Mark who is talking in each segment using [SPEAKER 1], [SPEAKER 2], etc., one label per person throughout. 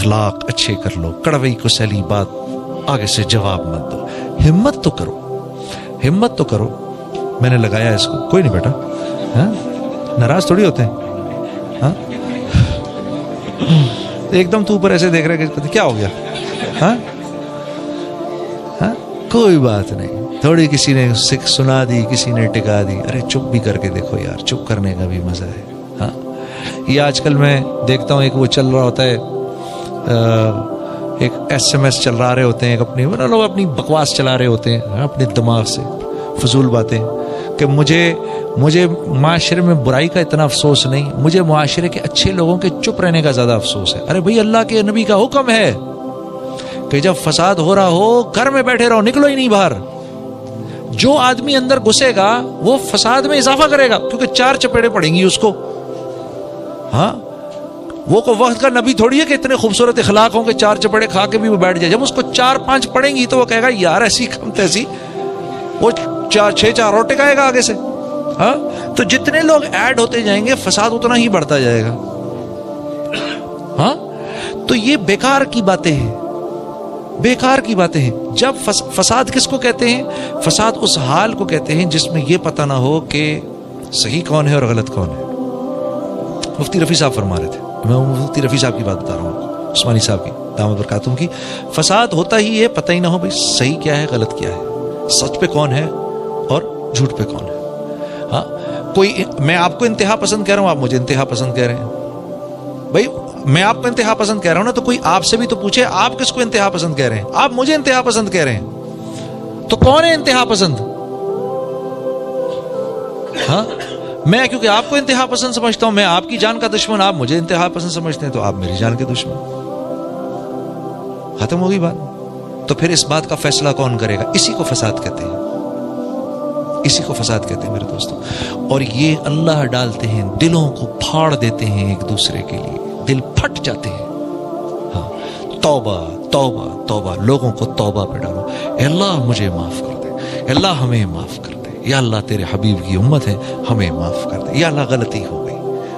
[SPEAKER 1] اخلاق اچھے کر لو, کڑوئی کو سیلی بات آگے سے جواب مت دو. ہمت تو کرو, ہمت تو کرو. میں نے لگایا اس کو, کوئی نہیں بیٹا, ہاں ناراض تھوڑی ہوتے ہیں. ہاں ایک دم تو اوپر ایسے دیکھ رہے کہ کیا ہو گیا. ہاں ہاں کوئی بات نہیں, تھوڑی کسی نے سنا دی, کسی نے ٹکا دی. ارے چپ بھی کر کے دیکھو یار, چپ کرنے کا بھی مزہ ہے. ہاں یہ آج کل میں دیکھتا ہوں ایک وہ چل رہا ہوتا ہے, ایک SMS چل رہے ہوتے ہیں, اپنی لوگ اپنی بکواس چلا رہے ہوتے ہیں اپنے دماغ سے, فضول باتیں کہ مجھے معاشرے میں برائی کا اتنا افسوس نہیں, مجھے معاشرے کے اچھے لوگوں کے چپ رہنے کا زیادہ افسوس ہے. ارے بھائی اللہ کے نبی کا حکم ہے کہ جب فساد ہو رہا ہو گھر میں بیٹھے رہو, نکلو ہی نہیں باہر. جو آدمی اندر گھسے گا وہ فساد میں اضافہ کرے گا, کیونکہ 4 چپیڑے پڑیں گی اس کو. ہاں وہ کو وقت کا نبی تھوڑی ہے کہ اتنے خوبصورت اخلاق ہوں کہ 4 چپیڑے کھا کے بھی وہ بیٹھ جائے. جب اس کو 4-5 پڑیں گی تو وہ کہے گا یار ایسی کم تیسی, وہ 4 اور ٹکائے گا آگے سے. ہاں تو جتنے لوگ ایڈ ہوتے جائیں گے فساد اتنا ہی بڑھتا جائے گا. ہاں تو یہ بیکار کی باتیں ہیں, بیکار کی باتیں ہیں. جب فساد کس کو کہتے ہیں؟ فساد اس حال کو کہتے ہیں جس میں یہ پتہ نہ ہو کہ صحیح کون ہے اور غلط کون ہے. مفتی رفیع صاحب فرما رہے تھے, میں مفتی رفیع صاحب کی بات بتا رہا ہوں, عثمانی صاحب کی دامت برکاتہم کی. فساد ہوتا ہی ہے پتہ ہی نہ ہو بھائی صحیح کیا ہے غلط کیا ہے, سچ پہ کون ہے اور جھوٹ پہ کون ہے. ہاں کوئی, میں آپ کو انتہا پسند کہہ رہا ہوں, آپ مجھے انتہا پسند کہہ رہے ہیں. بھائی میں آپ کو انتہا پسند کہہ رہا ہوں نا, تو کوئی آپ سے بھی تو پوچھے آپ کس کو انتہا پسند کہہ رہے ہیں. آپ مجھے انتہا پسند کہہ رہے ہیں, تو کون ہے انتہا پسند؟ ہاں میں کیونکہ آپ کو انتہا پسند سمجھتا ہوں, میں آپ کی جان کا دشمن, آپ مجھے انتہا پسند سمجھتے ہیں, تو آپ میری جان کے دشمن. ختم ہوگی بات. تو پھر اس بات کا فیصلہ کون کرے گا؟ اسی کو فساد کہتے ہیں, اسی کو فساد کہتے ہیں میرے دوستوں. اور یہ اللہ ڈالتے ہیں, دلوں کو پھاڑ دیتے ہیں ایک دوسرے کے لیے, دل پھٹ جاتے ہیں. ہاں توبہ توبہ توبہ, لوگوں کو توبہ پہ ڈالو. اے اللہ مجھے معاف کر دے, اے اللہ ہمیں معاف کر دے, یا اللہ تیرے حبیب کی امت ہے ہمیں معاف کر دے, یا اللہ غلطی ہو گئی,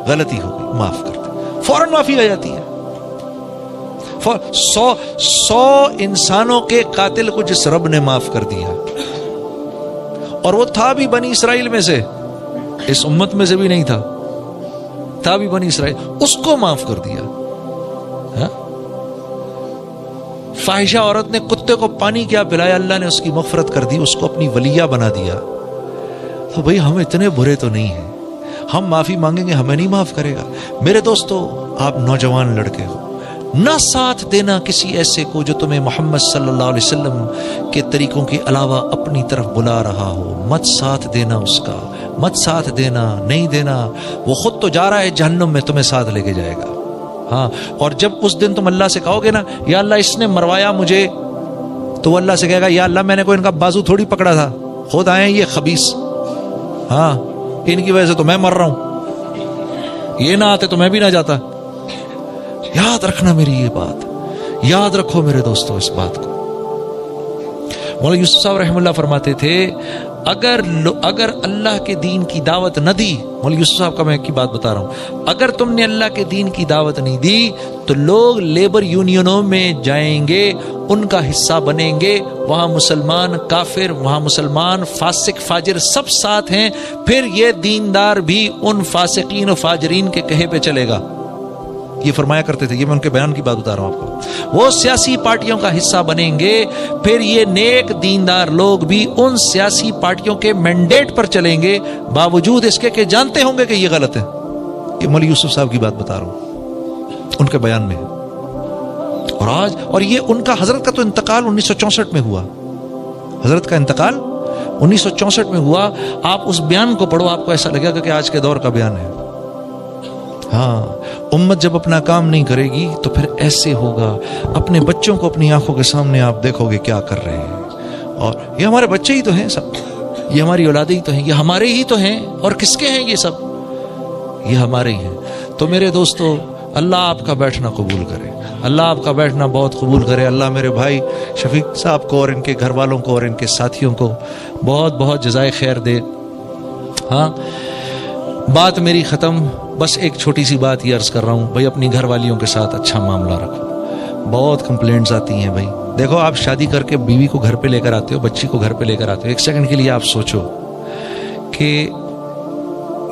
[SPEAKER 1] غلطی ہو گئی, معاف کر دے. فوراً معافی آ جاتی ہے. 100 انسانوں کے قاتل کو جس رب نے معاف کر دیا, اور وہ تھا بھی بنی اسرائیل میں سے, اس امت میں سے بھی نہیں تھا بھی بنی اسرائیل, اس کو معاف کر دیا. ہاں فاحشہ عورت نے کتے کو پانی کیا پلایا, اللہ نے اس کی مغفرت کر دی, اس کو اپنی ولیہ بنا دیا. تو بھئی ہم اتنے برے تو نہیں ہیں, ہم معافی مانگیں گے ہمیں نہیں معاف کرے گا. میرے دوستو, آپ نوجوان لڑکے ہو, نہ ساتھ دینا کسی ایسے کو جو تمہیں محمد صلی اللہ علیہ وسلم کے طریقوں کے علاوہ اپنی طرف بلا رہا ہو. مت ساتھ دینا اس کا, مت ساتھ دینا, نہیں دینا. وہ خود تو جا رہا ہے جہنم میں, تمہیں ساتھ لے کے جائے گا. ہاں اور جب اس دن تم اللہ سے کہو گے نا یا اللہ اس نے مروایا مجھے, تو وہ اللہ سے کہے گا یا اللہ میں نے کوئی ان کا بازو تھوڑی پکڑا تھا, خود آئے ہیں یہ خبیث, ہاں ان کی وجہ سے تو میں مر رہا ہوں, یہ نہ آتے تو میں بھی نہ جاتا. یاد رکھنا میری یہ بات, یاد رکھو میرے دوستو اس بات کو. مولانا یوسف صاحب رحمہ اللہ فرماتے تھے اگر اللہ کے دین کی دعوت نہ دی, مولانا یوسف صاحب کا میں کی بات بتا رہا ہوں, اگر تم نے اللہ کے دین کی دعوت نہیں دی تو لوگ لیبر یونینوں میں جائیں گے, ان کا حصہ بنیں گے, وہاں مسلمان کافر, وہاں مسلمان فاسق فاجر سب ساتھ ہیں, پھر یہ دیندار بھی ان فاسقین و فاجرین کے کہے پہ چلے گا. یہ فرمایا کرتے تھے, یہ میں ان کے بیان کی بات بتا رہا ہوں آپ کو. وہ سیاسی پارٹیوں کا حصہ بنیں گے, پھر یہ نیک دیندار لوگ بھی ان سیاسی پارٹیوں کے مینڈیٹ پر چلیں گے, باوجود اس کے کہ جانتے ہوں گے کہ یہ غلط ہے. یہ مولانا یوسف صاحب کی بات بتا رہا ہوں, ان کے بیان میں. اور آج, اور یہ ان کا, حضرت کا تو انتقال 1964 میں ہوا, حضرت کا انتقال 1964 میں ہوا. آپ اس بیان کو پڑھو, آپ کو ایسا لگے گا کہ آج کے دور کا بیان ہے. ہاں امت جب اپنا کام نہیں کرے گی تو پھر ایسے ہوگا. اپنے بچوں کو اپنی آنکھوں کے سامنے آپ دیکھو گے کیا کر رہے ہیں, اور یہ ہمارے بچے ہی تو ہیں سب, یہ ہماری اولادیں ہی تو ہیں, یہ ہمارے ہی تو ہیں, اور کس کے ہیں یہ سب, یہ ہمارے ہی ہیں. تو میرے دوستو اللہ آپ کا بیٹھنا قبول کرے, اللہ آپ کا بیٹھنا بہت قبول کرے. اللہ میرے بھائی شفیق صاحب کو اور ان کے گھر والوں کو اور ان کے ساتھیوں کو بہت بہت جزائے خیر دے. ہاں بات میری ختم, بس ایک چھوٹی سی بات یہ عرض کر رہا ہوں, بھائی اپنی گھر والیوں کے ساتھ اچھا معاملہ رکھو, بہت کمپلینٹس آتی ہیں بھائی. دیکھو آپ شادی کر کے بیوی کو گھر پہ لے کر آتے ہو, بچی کو گھر پہ لے کر آتے ہو, ایک سیکنڈ کے لیے آپ سوچو کہ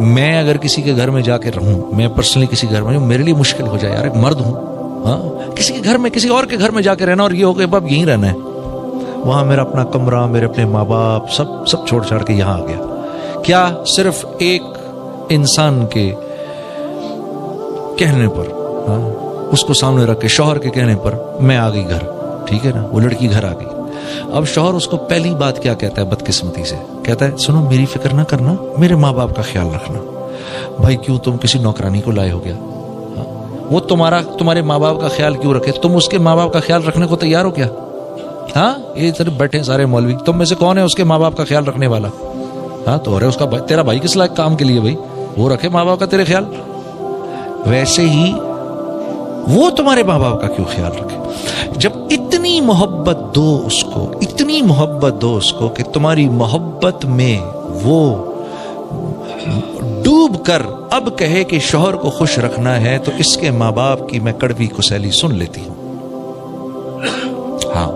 [SPEAKER 1] میں اگر کسی کے گھر میں جا کے رہوں, میں پرسنلی کسی گھر میں, میرے لیے مشکل ہو جائے یار, ایک مرد ہوں, ہاں, کسی کے گھر میں, کسی اور کے گھر میں جا کے رہنا, اور یہ ہو کہ اب یہیں رہنا ہے, وہاں میرا اپنا کمرہ, میرے اپنے ماں باپ سب چھوڑ چھاڑ کے یہاں آ گیا. کیا صرف ایک انسان کے کہنے پر, ہاں, اس کو سامنے رکھ کے, شوہر کے کہنے پر میں آ گئی گھر, ٹھیک ہے نا, وہ لڑکی گھر آ گئی. اب شوہر اس کو پہلی بات کیا کہتا ہے بدقسمتی سے, کہتا ہے سنو میری فکر نہ کرنا, میرے ماں باپ کا خیال رکھنا. بھائی کیوں تم کسی نوکرانی کو لائے ہو گیا؟ وہ تمہارے ماں باپ کا خیال کیوں رکھے؟ تم اس کے ماں باپ کا خیال رکھنے کو تیار ہو کیا؟ ہاں, یہ صرف بیٹھے سارے مولوی, تم میں سے کون ہے اس کے ماں باپ کا خیال رکھنے والا؟ ہاں, تو ارے اس کا تیرا بھائی کس لائق کام کے لیے بھائی, وہ رکھے ماں باپ کا تیرے خیال. ویسے ہی وہ تمہارے ماں باپ کا کیوں خیال رکھے؟ جب اتنی محبت دو اس کو, اتنی محبت دو اس کو کہ تمہاری محبت میں وہ ڈوب کر اب کہے کہ شوہر کو خوش رکھنا ہے, تو اس کے ماں باپ کی میں کڑوی کسیلی سن لیتی ہوں. ہاں,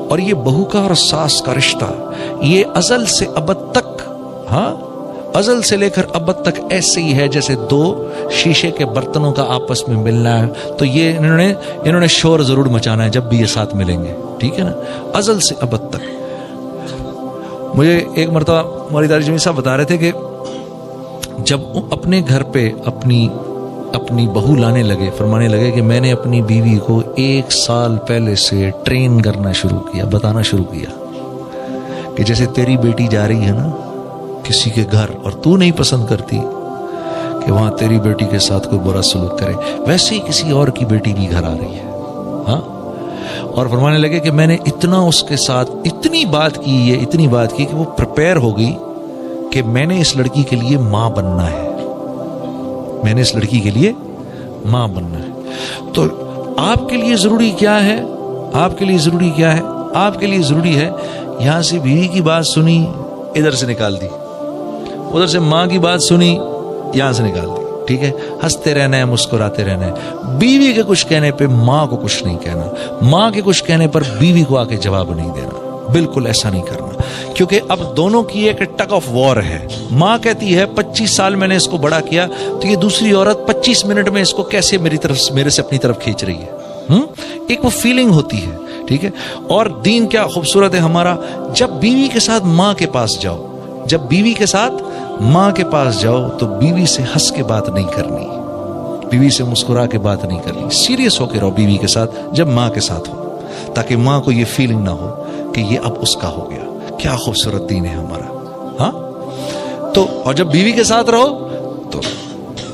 [SPEAKER 1] اور یہ بہو کا اور ساس کا رشتہ یہ ازل سے ابد تک, ہاں, ازل سے لے کر ابد تک ایسے ہی ہے جیسے دو شیشے کے برتنوں کا آپس میں ملنا ہے. تو یہ انہوں نے شور ضرور مچانا ہے جب بھی یہ ساتھ ملیں گے, ٹھیک ہے نا, ازل سے ابد تک. مجھے ایک مرتبہ مولانا داڑھی جمیل صاحب بتا رہے تھے کہ جب اپنے گھر پہ اپنی بہو لانے لگے, فرمانے لگے کہ میں نے اپنی بیوی کو 1 سال پہلے سے ٹرین کرنا شروع کیا, بتانا شروع کیا کہ جیسے تیری بیٹی جا رہی ہے نا کسی کے گھر, اور تو نہیں پسند کرتی کہ وہاں تیری بیٹی کے ساتھ کوئی برا سلوک کرے, ویسے ہی کسی اور کی بیٹی بھی گھر آ رہی ہے. ہاں, اور فرمانے لگے کہ میں نے اتنا اس کے ساتھ اتنی بات کی کہ وہ پریپیئر ہو گئی کہ میں نے اس لڑکی کے لیے ماں بننا ہے, میں نے اس لڑکی کے لیے ماں بننا ہے. تو آپ کے لیے ضروری کیا ہے, آپ کے لیے ضروری کیا ہے, آپ کے لیے ضروری ہے یہاں سے بیوی کی بات سنی, ادھر سے نکال دی, ادھر سے ماں کی بات سنی, یہاں سے نکال دی, ٹھیک ہے, ہنستے رہنا ہے, مسکراتے رہنا ہے. بیوی کے کچھ کہنے پہ ماں کو کچھ نہیں کہنا, ماں کے کچھ کہنے پر بیوی کو آ کے جواب نہیں دینا, بالکل ایسا نہیں کرنا. کیونکہ اب دونوں کی ایک ٹگ آف وار ہے. ماں کہتی ہے 25 سال میں نے اس کو بڑا کیا, تو یہ دوسری عورت 25 منٹ میں اس کو کیسے میرے سے اپنی طرف کھینچ رہی ہے. ایک وہ فیلنگ ہوتی ہے, ٹھیک ہے. اور دین کیا خوبصورت ہے ہمارا, جب بیوی کے ساتھ ماں کے پاس جاؤ, جب بیوی کے ساتھ ماں کے پاس جاؤ تو بیوی سے ہنس کے بات نہیں کرنی, بیوی سے مسکرا کے بات نہیں کرنی, سیریس ہو کے رہو بیوی کے ساتھ جب ماں کے ساتھ ہو, تاکہ ماں کو یہ فیلنگ نہ ہو کہ یہ اب اس کا ہو گیا. کیا خوبصورت دین ہے ہمارا. ہاں, تو اور جب بیوی کے ساتھ رہو تو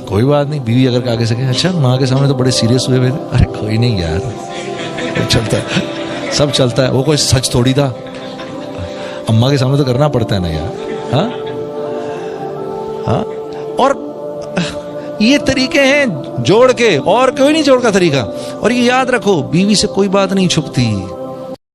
[SPEAKER 1] کوئی بات نہیں, بیوی اگر آگے سے کہے اچھا ماں کے سامنے تو بڑے سیریس ہوئے تھے, ارے کوئی نہیں یار, چلتا ہے, سب چلتا ہے, وہ کوئی سچ تھوڑی تھا, اماں کے سامنے تو کرنا پڑتا ہے نا یار. ہاں, ہاں, اور یہ طریقے ہیں جوڑ کے, اور کوئی نہیں جوڑ کا طریقہ. اور یہ یاد رکھو بیوی سے کوئی بات نہیں چھپتی,